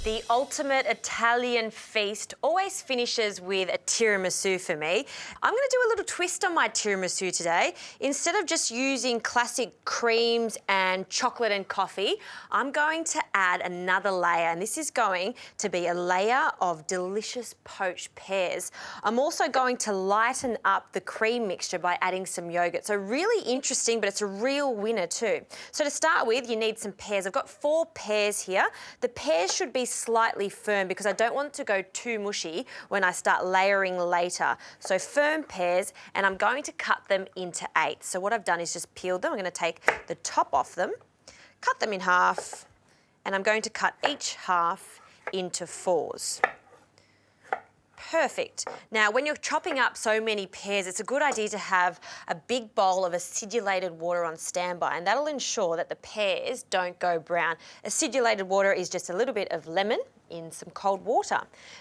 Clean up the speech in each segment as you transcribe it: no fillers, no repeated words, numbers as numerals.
The ultimate Italian feast always finishes with a tiramisu for me. I'm going to do a little twist on my tiramisu today. Instead of just using classic creams and chocolate and coffee, I'm going to add another layer, and this is going to be a layer of delicious poached pears. I'm also going to lighten up the cream mixture by adding some yogurt. So really interesting, but it's a real winner too. So to start with, you need some pears. I've got 4 pears here. The pears should be slightly firm because I don't want it to go too mushy when I start layering later. So firm pears, and I'm going to cut them into 8. So what I've done is just peeled them. I'm going to take the top off them, cut them in half, and I'm going to cut each half into 4s. Perfect. Now, when you're chopping up so many pears, it's a good idea to have a big bowl of acidulated water on standby, and that'll ensure that the pears don't go brown. Acidulated water is just a little bit of lemon in some cold water.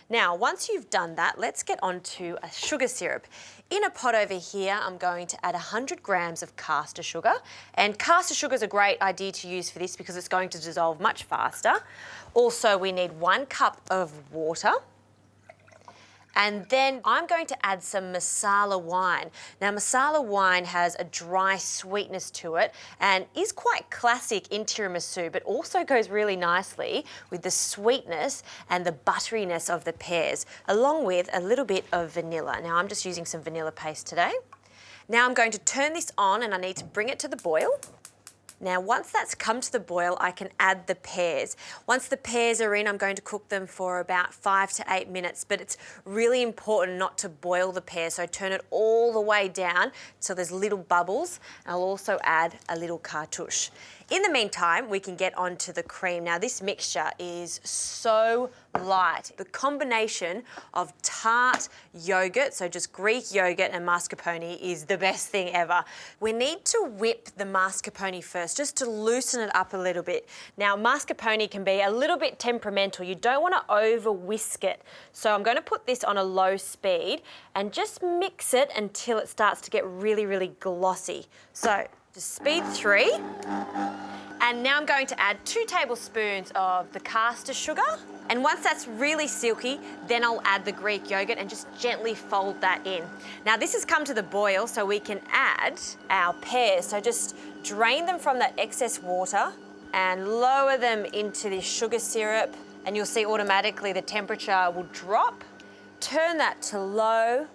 Now, once you've done that, let's get on to a sugar syrup. In a pot over here, I'm going to add 100 grams of caster sugar, and caster sugar is a great idea to use for this because it's going to dissolve much faster. Also, we need 1 cup of water. And then I'm going to add some masala wine. Now, masala wine has a dry sweetness to it and is quite classic in tiramisu, but also goes really nicely with the sweetness and the butteriness of the pears, along with a little bit of vanilla. Now, I'm just using some vanilla paste today. Now, I'm going to turn this on and I need to bring it to the boil. Now, once that's come to the boil, I can add the pears. Once the pears are in, I'm going to cook them for about 5 to 8 minutes, but it's really important not to boil the pears, so turn it all the way down so there's little bubbles. I'll also add a little cartouche. In the meantime, we can get onto the cream. Now, this mixture is so light. The combination of tart yogurt, so just Greek yogurt and mascarpone, is the best thing ever. We need to whip the mascarpone first, just to loosen it up a little bit. Now, mascarpone can be a little bit temperamental. You don't want to over whisk it. So I'm going to put this on a low speed and just mix it until it starts to get really, really glossy. So just speed 3. And now I'm going to add 2 tablespoons of the caster sugar. And once that's really silky, then I'll add the Greek yogurt and just gently fold that in. Now, this has come to the boil, so we can add our pears. So just drain them from that excess water and lower them into this sugar syrup, and you'll see automatically the temperature will drop. Turn that to low.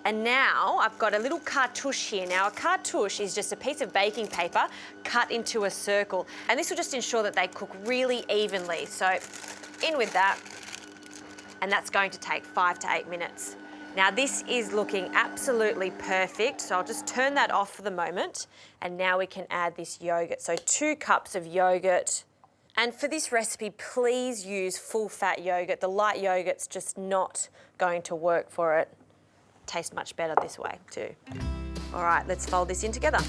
And now I've got a little cartouche here. Now, a cartouche is just a piece of baking paper cut into a circle, and this will just ensure that they cook really evenly. So in with that, and that's going to take 5 to 8 minutes. Now, this is looking absolutely perfect, so I'll just turn that off for the moment, and now we can add this yogurt. So 2 cups of yogurt. And for this recipe, please use full-fat yogurt. The light yogurt's just not going to work for it. Tastes much better this way too. All right, let's fold this in together.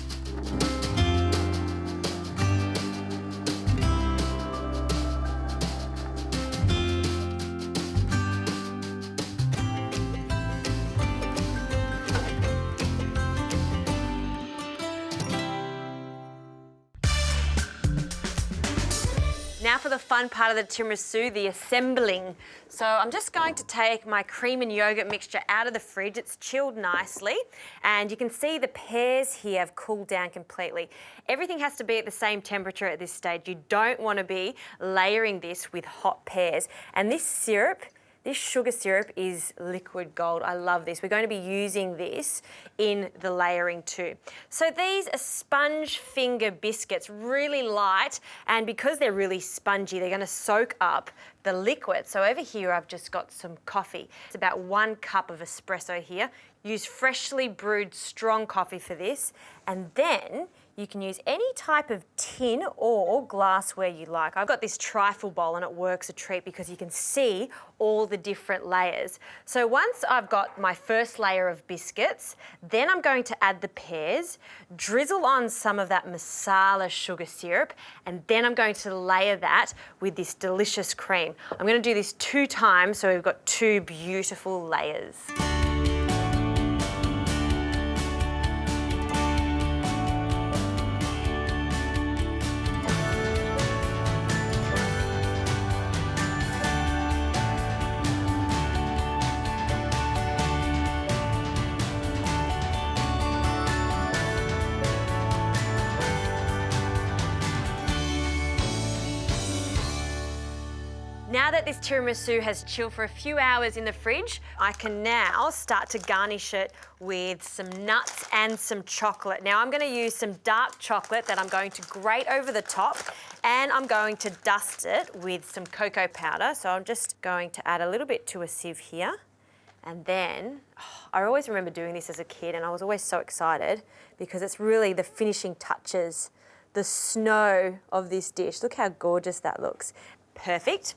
Now for the fun part of the tiramisu, the assembling. So I'm just going to take my cream and yogurt mixture out of the fridge. It's chilled nicely, and you can see the pears here have cooled down completely. Everything has to be at the same temperature at this stage. You don't want to be layering this with hot pears. And this syrup, this sugar syrup, is liquid gold. I love this. We're going to be using this in the layering too. So these are sponge finger biscuits, really light, and because they're really spongy, they're going to soak up the liquid. So over here, I've just got some coffee. It's about 1 cup of espresso here. Use freshly brewed strong coffee for this, and then you can use any type of tin or glassware you like. I've got this trifle bowl and it works a treat because you can see all the different layers. So once I've got my first layer of biscuits, then I'm going to add the pears, drizzle on some of that masala sugar syrup, and then I'm going to layer that with this delicious cream. I'm going to do this 2 times so we've got 2 beautiful layers. Now that this tiramisu has chilled for a few hours in the fridge, I can now start to garnish it with some nuts and some chocolate. Now I'm going to use some dark chocolate that I'm going to grate over the top, and I'm going to dust it with some cocoa powder. So I'm just going to add a little bit to a sieve here. And then, I always remember doing this as a kid, and I was always so excited because it's really the finishing touches, the snow of this dish. Look how gorgeous that looks. Perfect.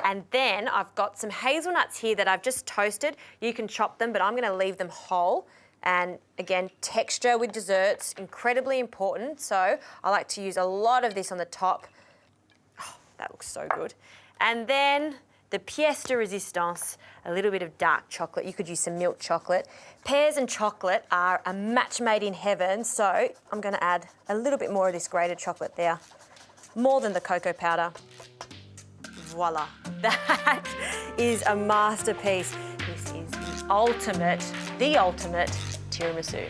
And then I've got some hazelnuts here that I've just toasted. You can chop them, but I'm going to leave them whole. And again, texture with desserts, incredibly important. So I like to use a lot of this on the top. Oh, that looks so good. And then the pièce de résistance, a little bit of dark chocolate. You could use some milk chocolate. Pears and chocolate are a match made in heaven. So I'm going to add a little bit more of this grated chocolate there, more than the cocoa powder. Voila, that is a masterpiece. This is the ultimate tiramisu.